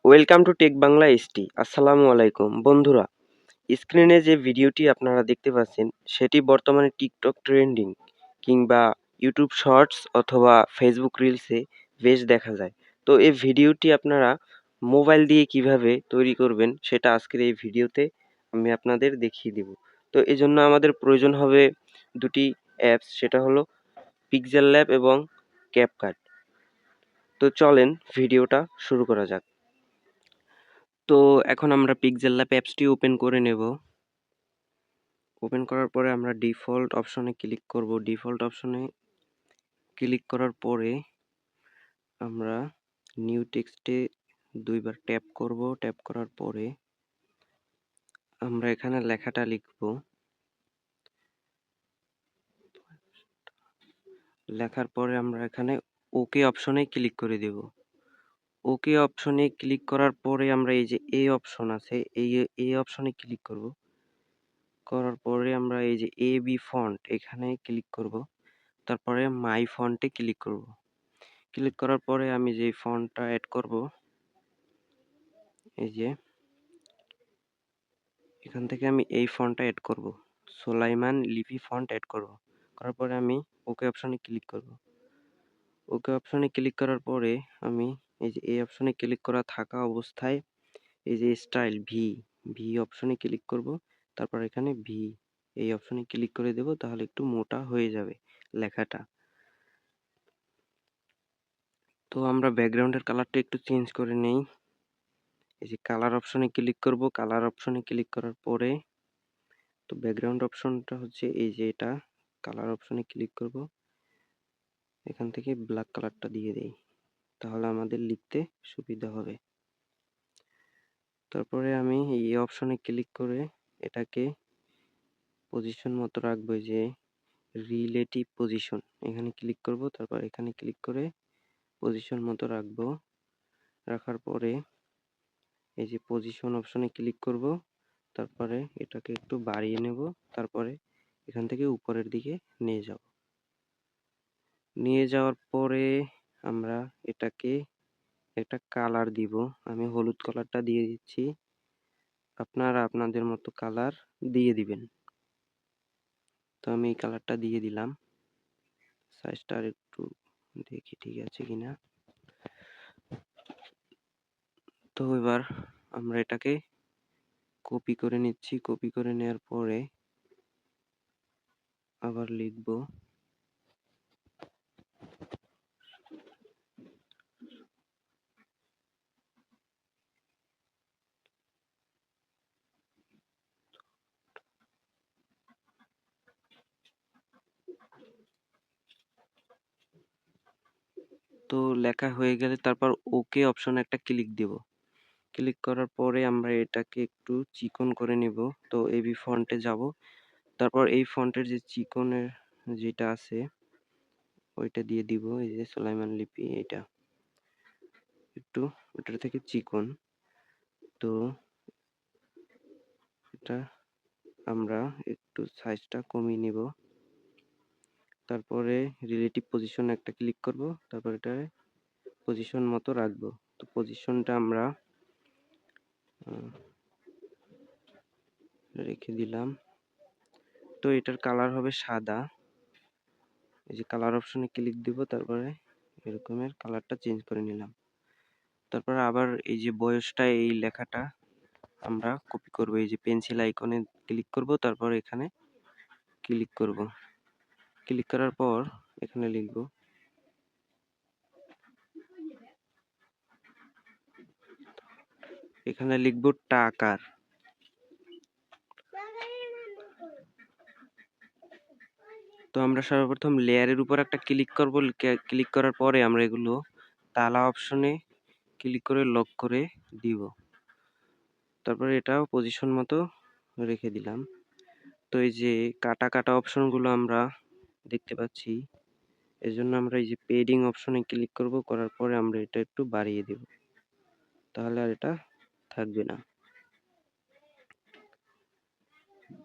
Welcome to Tech Bangla ST. আসসালামু আলাইকুম বন্ধুরা, স্ক্রিনে যে ভিডিওটি আপনারা দেখতে পাচ্ছেন সেটি বর্তমানে টিকটক ট্রেন্ডিং কিংবা ইউটিউব শর্টস অথবা ফেসবুক রিলসে বেশ দেখা যায়। তো এই ভিডিওটি আপনারা মোবাইল দিয়ে কিভাবে তৈরি করবেন সেটা আজকের এই ভিডিওতে আমি আপনাদের দেখিয়ে দেব। তো এজন্য আমাদের প্রয়োজন হবে দুটি অ্যাপস, সেটা হলো পিক্সেল ল্যাব এবং ক্যাপকাট। তো চলেন ভিডিওটা শুরু করা যাক। তো এখন আমরা পিক্সেল ল্যাব অ্যাপসটি ওপেন করে নেব। ওপেন করার পরে আমরা ডিফল্ট অপশনে ক্লিক করব। ডিফল্ট অপশনে ক্লিক করার পরে আমরা নিউ টেক্সটে দুইবার ট্যাপ করব। ট্যাপ করার পরে আমরা এখানে লেখাটা লিখব। লেখার পরে আমরা এখানে ওকে অপশনে ক্লিক করে দেব। ওকে অপশনে ক্লিক করার পরে আমরা এই যে এ অপশন আছে, এই অপশনে ক্লিক করব। করার পরে আমরা এই যে এ বি ফন্ট এখানে ক্লিক করব। তারপরে মাই ফন্টে ক্লিক করব। ক্লিক করার পরে আমি যে ফন্টটা অ্যাড করব, এই যে এখান থেকে আমি এই ফন্টটা অ্যাড করব, সোলাইমান লিপি ফন্ট অ্যাড করব। করার পরে আমি ওকে অপশনে ক্লিক করব। ওকে অপশনে ক্লিক করার পরে আমি এই যে এই অপশনে ক্লিক করা থাকা অবস্থায় এই যে স্টাইল ভি অপশনে ক্লিক করব। তারপর এখানে ভি এই অপশনে ক্লিক করে দেব, তাহলে একটু মোটা হয়ে যাবে লেখাটা। তো আমরা ব্যাকগ্রাউন্ডের কালারটা একটু চেঞ্জ করে নেই। এই যে কালার অপশনে ক্লিক করব। কালার অপশনে ক্লিক করার পরে তো ব্যাকগ্রাউন্ড অপশনটা হচ্ছে এই যে এটা, কালার অপশনে ক্লিক করব। এখান থেকে ব্ল্যাক কালারটা দিয়ে দেই, তাহলে আমাদের লিখতে সুবিধা হবে। তারপরে আমি এই অপশনে ক্লিক করে এটাকে পজিশন মতো রাখবো, যে রিলেটিভ পজিশন এখানে ক্লিক করব। তারপর এখানে ক্লিক করে পজিশন মতো রাখবো। রাখার পরে এই যে পজিশন অপশনে ক্লিক করব। তারপরে এটাকে একটু বাড়িয়ে নেব। তারপরে এখান থেকে উপরের দিকে নিয়ে যাব। নিয়ে যাওয়ার পরে আমরা এটাকে একটা কালার দিব। আমি হলুদ কালারটা দিয়ে দিচ্ছি, আপনারা আপনাদের মতো কালার দিয়ে দিবেন। তো আমি এই কালারটা দিয়ে দিলাম। সাইজটা আর একটু দেখি ঠিক আছে কিনা। তো এবার আমরা এটাকে কপি করে নিচ্ছি। কপি করে নেওয়ার পরে আবার লিখব। তো লেখা হয়ে গেলে তারপর ওকে অপশনে একটা ক্লিক দেব। ক্লিক করার পরে আমরা এটাকে একটু চিকন করে নেব। তো এবি ফন্টে যাব। তারপর এই ফন্টের যে চিকনের যেটা আছে ওইটা দিয়ে দিব, এই যে সুলাইমান লিপি, এটা একটু ওটার থেকে চিকন। তো এটা আমরা একটু সাইজটা কমিয়ে নেব। তারপরে রিলেটিভ পজিশন একটা ক্লিক করব। তারপর এটা পজিশন মতো রাখবো। তো পজিশনটা আমরা রেখে দিলাম। তো এটার কালার হবে সাদা। এই যে কালার অপশনে ক্লিক দিব, তারপরে এরকমের কালারটা চেঞ্জ করে নিলাম। তারপর আবার এই যে বয়সটা, এই লেখাটা আমরা কপি করব। এই যে পেন্সিল আইকনে ক্লিক করব, তারপর এখানে ক্লিক করব। ক্লিক করার পর এখানে লিখব, এখানে লিখব টাকার। তো আমরা সর্বপ্রথম লেয়ারের উপর একটা ক্লিক করব। ক্লিক করার পরে আমরা এগুলো তালা অপশনে ক্লিক করে লক করে দিব। তারপরে এটাও পজিশন মতো রেখে দিলাম। তো এই যে কাটা কাটা অপশনগুলো আমরা দেখতে পাচ্ছি, এজন্য আমরা এই যে পেডিং অপশনে ক্লিক করব। করার পরে আমরা এটা একটু বাড়িয়ে দেব, তাহলে আর এটা থাকবে না।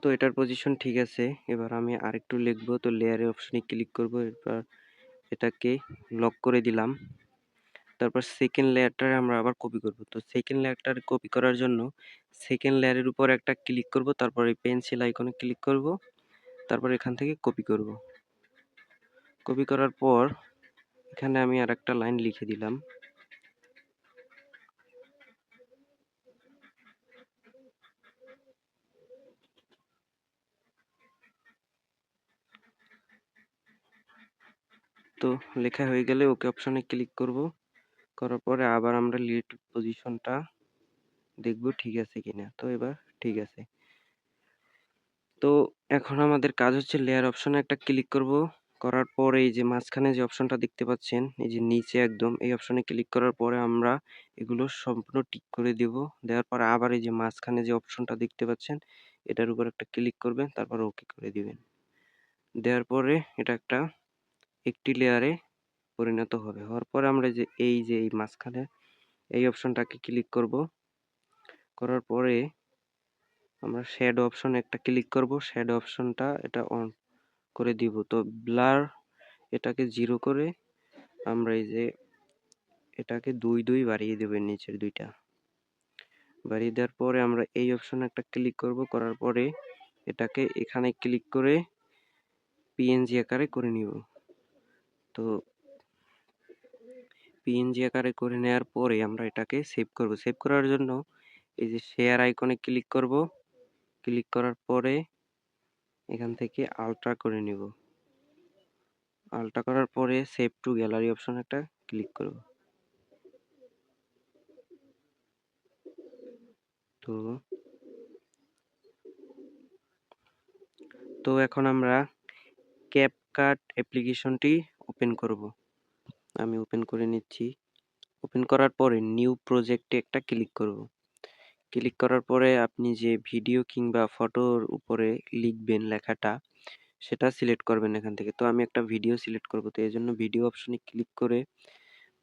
তো এটার পজিশন ঠিক আছে। এবার আমি আরেকটু লিখবো। তো লেয়ারের অপশনে ক্লিক করব, এরপর এটাকে লক করে দিলাম। তারপর সেকেন্ড লেয়ারটা আমরা আবার কপি করব। তো সেকেন্ড লেয়ারটা কপি করার জন্য সেকেন্ড লেয়ারের উপর একটা ক্লিক করব, তারপর এই পেন্সিল আইকনে ক্লিক করব, তারপর এখান থেকে কপি করব। কপি করার পর এখানে আমি আরেকটা লাইন লিখে দিলাম। তো লেখা হয়ে গেলে ওকে অপশনে ক্লিক করব। করার পরে আবার আমরা রিলেটিভ পজিশনটা দেখব ঠিক আছে কিনা। তো এবার ঠিক আছে। তো এখন আমাদের কাজ হচ্ছে লেয়ার অপশনে একটা ক্লিক করব। করার পরে এই যে মাঝখানে যে অপশনটা দেখতে পাচ্ছেন, এই যে নিচে একদম এই অপশনে ক্লিক করার পরে আমরা এগুলো সম্পূর্ণ টিক করে দেব। দেওয়ার পরে আবার এই যে মাঝখানে যে অপশনটা দেখতে পাচ্ছেন, এটার উপর একটা ক্লিক করবেন, তারপর ওকে করে দিবেন। দেওয়ার পরে এটা একটি লেয়ারে পরিণত হবে। হওয়ার পরে আমরা যে এই মাঝখানে এই অপশনটাকে ক্লিক করব। করার পরে আমরা শ্যাডো অপশনে একটা ক্লিক করব। শ্যাডো অপশনটা এটা অন করে দিব। তো ব্লার এটাকে 0 করে আমরা এই যে এটাকে 2 বাড়িয়ে দেব, নিচের দুইটা বাড়িয়ে দেওয়ার পরে আমরা এই অপশনে একটা ক্লিক করব। করার পরে এটাকে এখানে ক্লিক করে পিএনজি আকারে করে নিব। তো পিএনজি আকারে করে নেওয়ার পরে আমরা এটাকে সেভ করব। সেভ করার জন্য এই যে শেয়ার আইকনে ক্লিক করব। ক্লিক করার পরে এখান থেকে আলট্রা করে নিব। আলট্রা করার পরে সেভ টু গ্যালারি অপশন একটা ক্লিক করব। তো তো এখন আমরা ক্যাপকাট অ্যাপ্লিকেশনটি ওপেন করব। আমি ওপেন করে নিচ্ছি। ওপেন করার পরে নিউ প্রজেক্টে একটা ক্লিক করব। ক্লিক করার পরে আপনি যে ভিডিও কিংবা ফটোর উপরে লিখবেন লেখাটা, সেটা সিলেক্ট করবেন এখান থেকে। তো আমি একটা ভিডিও সিলেক্ট করব। তো এই জন্য ভিডিও অপশনে ক্লিক করে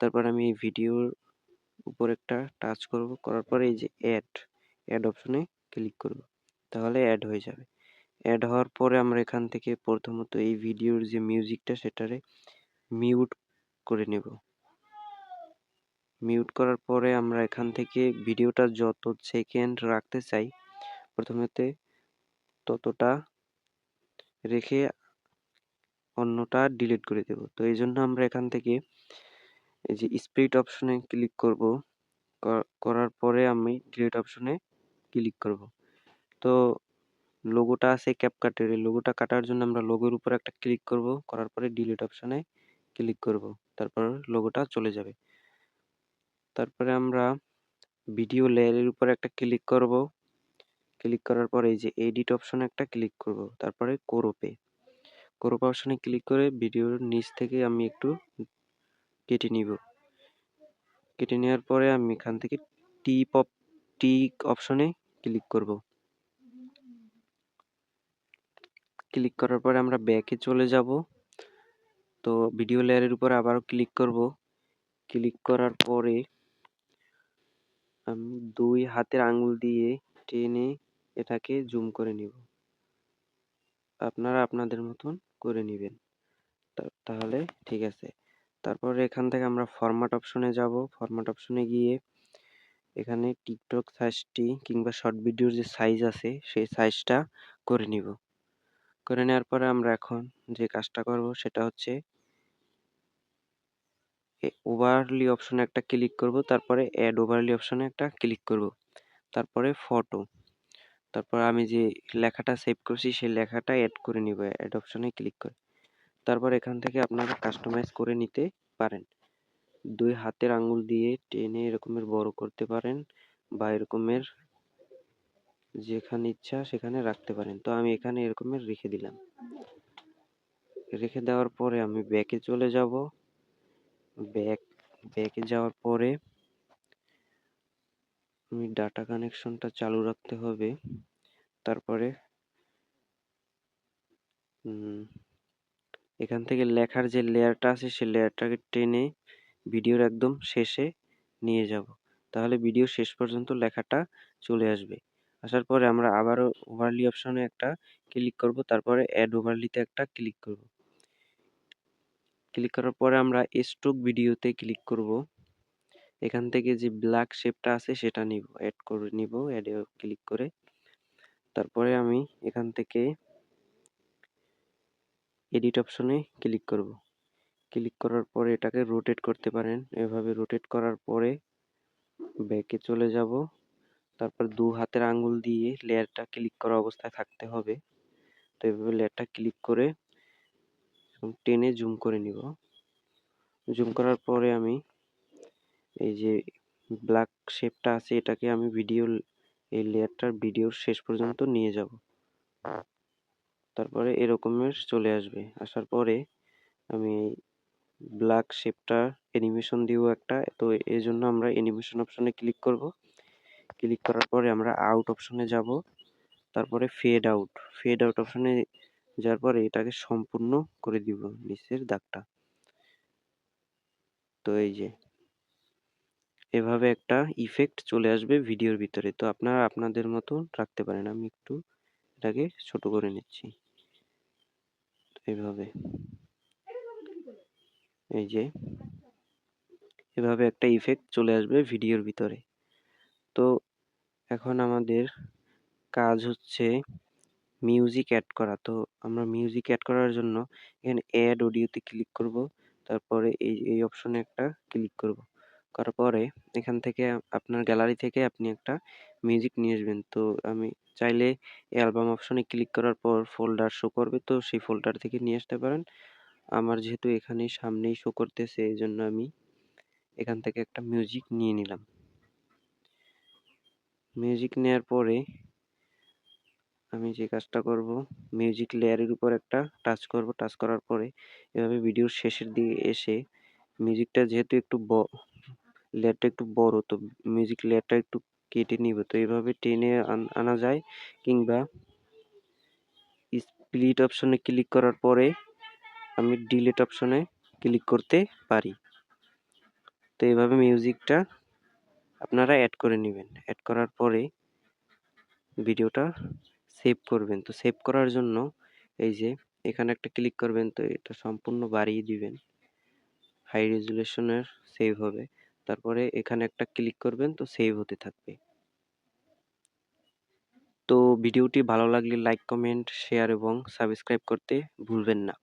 তারপর আমি এই ভিডিওর উপর একটা টাচ করব। করার পরে এই যে অ্যাড অপশনে ক্লিক করব। তাহলে অ্যাড হয়ে যাবে। অ্যাড হওয়ার পরে আমরা এখান থেকে প্রথমত এই ভিডিওর যে মিউজিকটা সেটারে মিউট করে নেব। মিউট করার পরে আমরা এখান থেকে ভিডিওটা যত সেকেন্ড রাখতে চাই প্রথমেতে ততটা রেখে অন্যটা ডিলিট করে দেব। তো এই জন্য আমরা এখান থেকে এই যে স্প্লিট অপশনে ক্লিক করব। করার পরে আমি ডিলিট অপশনে ক্লিক করব। তো লোগোটা আছে ক্যাপকাটের, এই লোগোটা কাটার জন্য আমরা লোগোর উপর একটা ক্লিক করব। করার পরে ডিলিট অপশনে ক্লিক করব। তারপর লোগোটা চলে যাবে। তারপরে আমরা ভিডিও লেয়ারের উপর একটা ক্লিক করব। ক্লিক করার পরে এই যে এডিট অপশনে একটা ক্লিক করব। তারপরে ক্রপ অপশনে ক্লিক করে ভিডিওর নিচ থেকে আমি একটু কেটে নিব। কেটে নেওয়ার পরে আমি এখান থেকে টিক অপশনে ক্লিক করব। ক্লিক করার পরে আমরা ব্যাকে চলে যাব। তো ভিডিও লেয়ারের উপর আবারও ক্লিক করব। ক্লিক করার পরে আমি 2 হাতের আঙ্গুল দিয়ে টেনে এটাকে জুম করে নিব। আপনারা আপনাদের মতন করে নিবেন। তাহলে ঠিক আছে। তারপরে এখান থেকে আমরা ফরম্যাট অপশনে যাব। ফরম্যাট অপশনে গিয়ে এখানে টিকটক সাইজটি কিংবা শর্ট ভিডিওর যে সাইজ আছে সেই সাইজটা করে নিব। করে নেওয়ার পরে আমরা এখন যে কাজটা করব সেটা হচ্ছে ওভারলি অপশনে একটা ক্লিক করব। তারপরে অ্যাড ওভারলি অপশনে একটা ক্লিক করব। তারপরে ফটো। তারপর আমি যে লেখাটা সেভ করছি সেই লেখাটা অ্যাড করে নিব অ্যাড অপশনে ক্লিক করে। তারপর এখান থেকে আপনারা কাস্টমাইজ করে নিতে পারেন। 2 হাতের আঙ্গুল দিয়ে টেনে এরকমের বড় করতে পারেন বা এরকমের যেখানে ইচ্ছা সেখানে রাখতে পারেন। তো আমি এখানে এরকমের রেখে দিলাম। রেখে দেওয়ার পরে আমি ব্যাকে চলে যাব। ব্যাকে যাওয়ার পরে আমি ডাটা কানেকশনটা চালু রাখতে হবে। তারপরে এখান থেকে লেখার যে লেয়ারটা আছে সেই লেয়ারটাকে টেনে ভিডিওর একদম শেষে নিয়ে যাব। তাহলে ভিডিও শেষ পর্যন্ত লেখাটা চলে আসবে। আসার পরে আমরা আবারও ওভারলি অপশনে একটা ক্লিক করব। তারপরে অ্যাড ওভারলিতে একটা ক্লিক করব। ক্লিক করার পরে আমরা স্টক ভিডিওতে ক্লিক করব। এখান থেকে যে ব্ল্যাক শেপটা আছে সেটা নিব, অ্যাড করে নিব, অ্যাডে ক্লিক করে। তারপরে আমি এখান থেকে এডিট অপশনে ক্লিক করব। ক্লিক করার পরে এটাকে রোটেট করতে পারেন। এভাবে রোটেট করার পরে ব্যাকে চলে যাব। তারপর 2 হাতের আঙ্গুল দিয়ে লেয়ারটা ক্লিক করা অবস্থায় থাকতে হবে। তো এভাবে লেয়ারটা ক্লিক করে টেনে জুম করে নিব। জুম করার পরে আমি এই যে ব্ল্যাক শেপটা আছে এটাকে আমি এই লেয়ারটার ভিডিওর শেষ পর্যন্ত নিয়ে যাব। তারপরে এরকমের চলে আসবে। আসার পরে আমি ব্ল্যাক শেপটা অ্যানিমেশন দিব একটা। তো এই জন্য আমরা অ্যানিমেশন অপশনে ক্লিক করব। ক্লিক করার পরে আমরা আউট অপশনে যাব। তারপরে ফেড আউট অপশনে যাওয়ার পরে এটাকে সম্পূর্ণ করে দিব নিচের দাগটা। তো এই যে এভাবে একটা ইফেক্ট চলে আসবে ভিডিওর ভিতরে। তো আপনারা আপনাদের মতো রাখতে পারেন। আমি একটু এটাকে ছোট করে নিচ্ছি এইভাবে। এই যে এভাবে একটা ইফেক্ট চলে আসবে ভিডিওর ভিতরে। তো এখন আমাদের কাজ হচ্ছে মিউজিক অ্যাড করা। তো আমরা মিউজিক অ্যাড করার জন্য এখানে অ্যাড অডিওতে ক্লিক করব। তারপরে এই অপশনে একটা ক্লিক করব। করার পরে এখান থেকে আপনার গ্যালারি থেকে আপনি একটা মিউজিক নিয়ে আসবেন। তো আমি চাইলে অ্যালবাম অপশনে ক্লিক করার পর ফোল্ডার শো করবে, তো সেই ফোল্ডার থেকে নিয়ে আসতে পারেন। আমার যেহেতু এখানে সামনেই শো করতেছে এই জন্য আমি এখান থেকে একটা মিউজিক নিয়ে নিলাম। মিউজিক নেওয়ার পরে আমি যে কাজটা করব, মিউজিক লেয়ারের উপর একটা টাচ করব। টাচ করার পরে এভাবে ভিডিওর শেষের দিকে এসে মিউজিকটা যেহেতু লেয়ারটা একটু বড়, তো মিউজিক লেয়ারটা একটু কেটে নিব। তো এইভাবে টেনে আনা যায়, কিংবা স্প্লিট অপশনে ক্লিক করার পরে আমি ডিলিট অপশনে ক্লিক করতে পারি। তো এইভাবে মিউজিকটা আপনারা অ্যাড করে নেবেন। অ্যাড করার পরে ভিডিওটা সেভ করবেন। তো সেভ করার জন্য এই যে এখানে একটা ক্লিক করবেন। তো এটা সম্পূর্ণ বাড়িয়ে দিবেন, হাই রেজুলেশনের সেভ হবে। তারপরে এখানে একটা ক্লিক করবেন, তো সেভ হতে থাকবে। তো ভিডিওটি ভালো লাগলে লাইক, কমেন্ট, শেয়ার এবং সাবস্ক্রাইব করতে ভুলবেন না।